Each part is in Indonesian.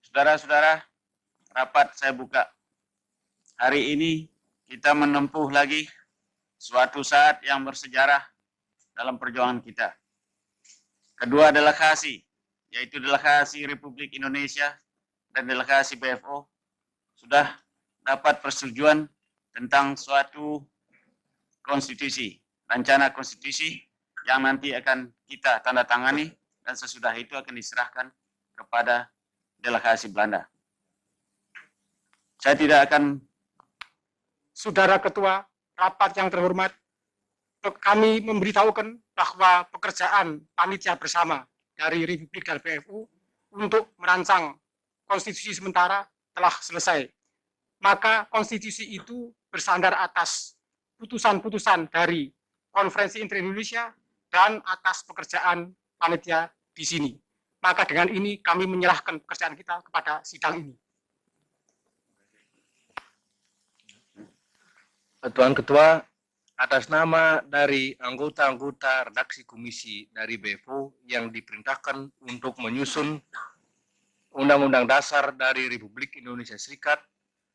Saudara-saudara, rapat saya buka. Hari ini kita menempuh lagi suatu saat yang bersejarah dalam perjuangan kita. Kedua delegasi, yaitu delegasi Republik Indonesia dan delegasi BFO, sudah dapat persetujuan tentang suatu konstitusi, rencana konstitusi yang nanti akan kita tanda tangani dan sesudah itu akan diserahkan kepada delegasi Belanda. Saya tidak akan. Saudara Ketua Rapat yang terhormat, kami memberitahukan bahwa pekerjaan panitia bersama dari Republik dan BFU untuk merancang konstitusi sementara telah selesai. Maka konstitusi itu bersandar atas putusan-putusan dari Konferensi Inter-Indonesia dan atas pekerjaan panitia di sini. Maka dengan ini kami menyerahkan pekerjaan kita kepada sidang ini. Tuan Ketua, atas nama dari anggota-anggota redaksi komisi dari BFO yang diperintahkan untuk menyusun Undang-Undang Dasar dari Republik Indonesia Serikat,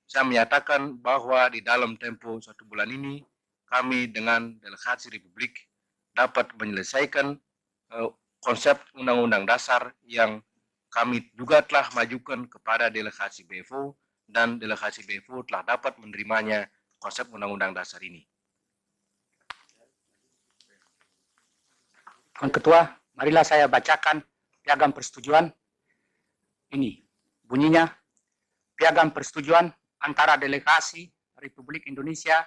saya menyatakan bahwa di dalam tempo 1 bulan ini, kami dengan delegasi Republik dapat menyelesaikan konsep Undang-Undang Dasar yang kami juga telah majukan kepada delegasi BFO, dan delegasi BFO telah dapat menerimanya konsep Undang-Undang Dasar ini. Tuan Ketua, marilah saya bacakan piagam persetujuan. Ini bunyinya, piagam persetujuan antara delegasi Republik Indonesia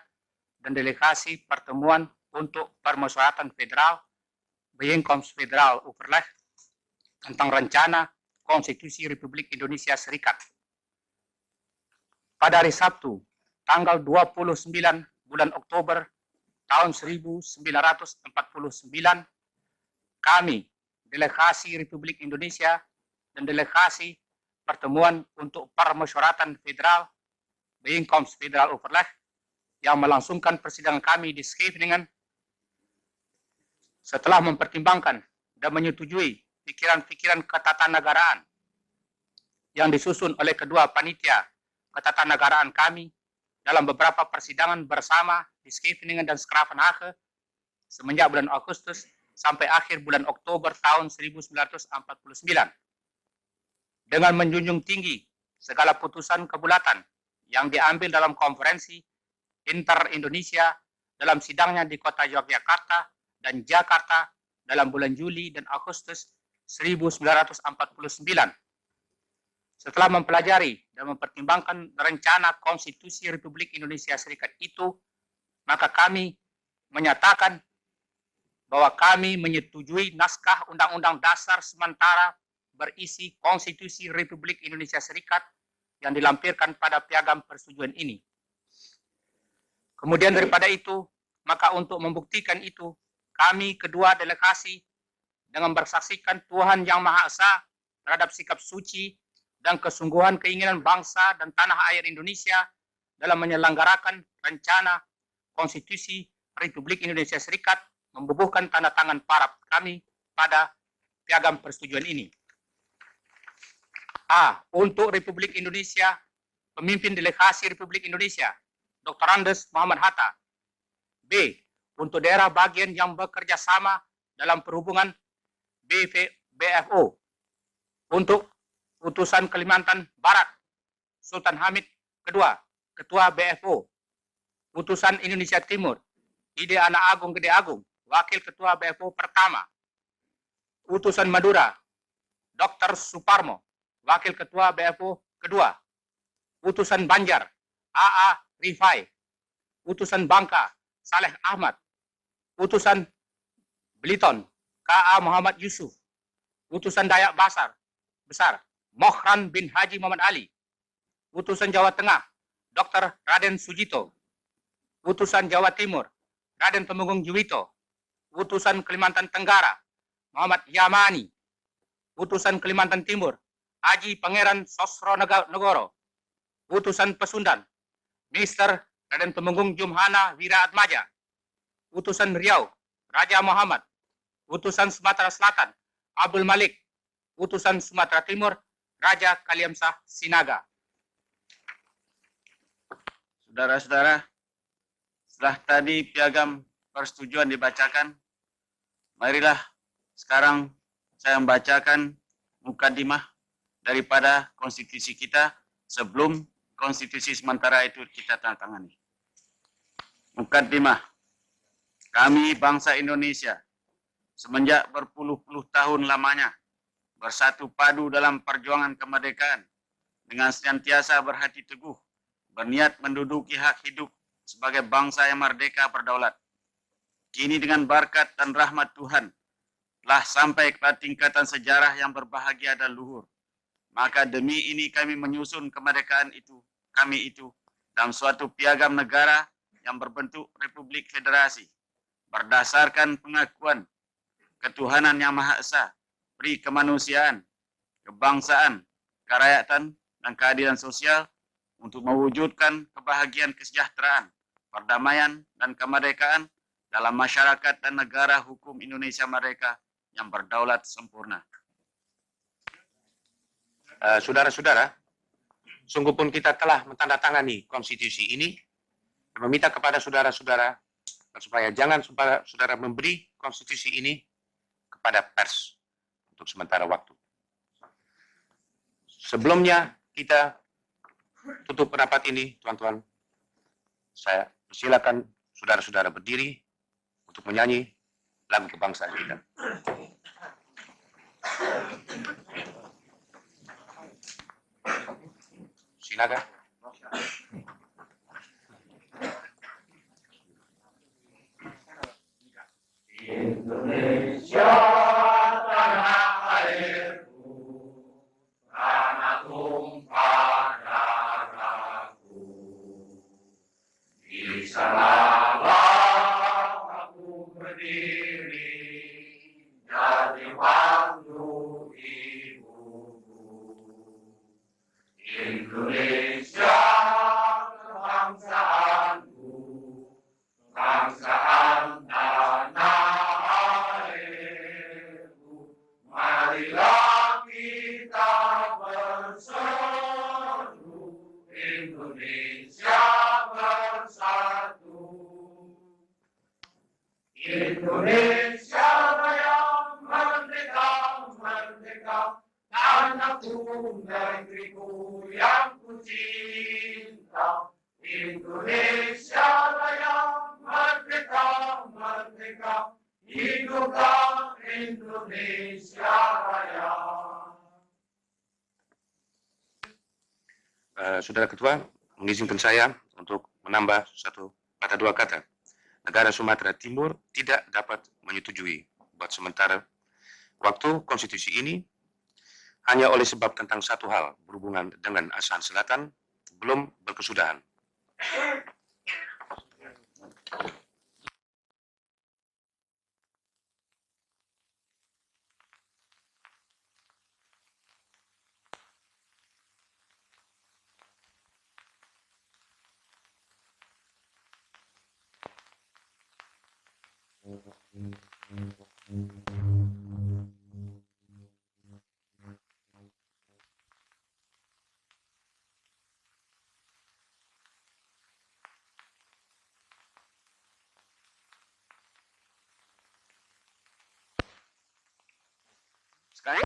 dan delegasi Pertemuan untuk Permusyawaratan Federal, Bijeenkomst Federal Overleg tentang rencana Konstitusi Republik Indonesia Serikat. Pada hari Sabtu, tanggal 29 bulan Oktober tahun 1949, kami, delegasi Republik Indonesia dan delegasi Pertemuan untuk Permusyawaratan Federal, Bijeenkomst Federal Overleg, yang melangsungkan persidangan kami di Scheveningen, setelah mempertimbangkan dan menyetujui pikiran-pikiran ketatanegaraan yang disusun oleh kedua panitia ketatanegaraan kami dalam beberapa persidangan bersama di Scheveningen dan 's-Gravenhage semenjak bulan Agustus sampai akhir bulan Oktober tahun 1949. Dengan menjunjung tinggi segala putusan kebulatan yang diambil dalam konferensi Inter-Indonesia dalam sidangnya di kota Yogyakarta dan Jakarta dalam bulan Juli dan Agustus 1949. Setelah mempelajari dan mempertimbangkan rencana Konstitusi Republik Indonesia Serikat itu, maka kami menyatakan bahwa kami menyetujui naskah Undang-Undang Dasar sementara berisi Konstitusi Republik Indonesia Serikat yang dilampirkan pada piagam persetujuan ini. Kemudian daripada itu, maka untuk membuktikan itu, kami kedua delegasi dengan bersaksikan Tuhan Yang Maha Esa terhadap sikap suci dan kesungguhan keinginan bangsa dan tanah air Indonesia dalam menyelenggarakan rencana Konstitusi Republik Indonesia Serikat, membubuhkan tanda tangan para kami pada piagam persetujuan ini. A. Untuk Republik Indonesia, pemimpin delegasi Republik Indonesia, Dr. Andes Muhammad Hatta. B. Untuk daerah bagian yang bekerja sama dalam perhubungan, BFO. Untuk Utusan Kalimantan Barat, Sultan Hamid Kedua, Ketua BFO. Utusan Indonesia Timur, Ide Anak Agung Gede Agung, Wakil Ketua BFO pertama. Utusan Madura, Dr. Suparmo, Wakil Ketua BFO kedua. Utusan Banjar, AA Rifai. Utusan Bangka, Saleh Ahmad. Utusan Beliton, KA Muhammad Yusuf. Utusan Dayak Besar, Mohran bin Haji Muhammad Ali. Utusan Jawa Tengah, Dr. Raden Sujito. Utusan Jawa Timur, Raden Temenggung Juwito. Utusan Kalimantan Tenggara, Muhammad Yamani. Utusan Kalimantan Timur, Haji Pangeran Sosro Negoro. Utusan Pesundan, Mr. Raden Temenggung Jumhana Wiraatmaja. Utusan Riau, Raja Muhammad. Utusan Sumatera Selatan, Abdul Malik. Utusan Sumatera Timur, Raja Kaliamsah Sinaga. Saudara-saudara, setelah tadi piagam persetujuan dibacakan, marilah sekarang saya membacakan mukadimah daripada konstitusi kita sebelum konstitusi sementara itu kita tandatangani. Mukadimah, kami bangsa Indonesia semenjak berpuluh-puluh tahun lamanya bersatu padu dalam perjuangan kemerdekaan dengan senantiasa berhati teguh, berniat menduduki hak hidup sebagai bangsa yang merdeka berdaulat. Kini dengan berkat dan rahmat Tuhan telah sampai kepada tingkatan sejarah yang berbahagia dan luhur. Maka demi ini kami menyusun kemerdekaan kami itu dalam suatu piagam negara yang berbentuk Republik Federasi berdasarkan pengakuan ketuhanan yang Maha Esa, peri kemanusiaan, kebangsaan, kerakyatan, dan keadilan sosial untuk mewujudkan kebahagiaan kesejahteraan, perdamaian, dan kemerdekaan dalam masyarakat dan negara hukum Indonesia merdeka yang berdaulat sempurna. Saudara-saudara, sungguh pun kita telah mentandatangani konstitusi ini dan meminta kepada saudara-saudara supaya jangan saudara memberi konstitusi ini kepada pers untuk sementara waktu. Sebelumnya kita tutup rapat ini, tuan-tuan. Saya persilakan saudara-saudara berdiri untuk menyanyi lagu kebangsaan kita. Sinaga. Indonesia tanah airku, tanah tumpah darahku. Di sanalah aku berdiri, jadi pandu ibuku. Indonesia kebangsaanku, bangsaan tanah airku. Marilah kita berseru, Indonesia bersatu. Indonesia Raya merdeka, merdeka, tanahku, negeriku yang ku cinta. Indonesia Raya merdeka, merdeka, hiduplah Indonesia Raya. Saudara Ketua, mengizinkan saya untuk menambah dua kata. Negara Sumatera Timur tidak dapat menyetujui buat sementara waktu konstitusi ini hanya oleh sebab tentang satu hal berhubungan dengan ASEAN Selatan belum berkesudahan. Sekarang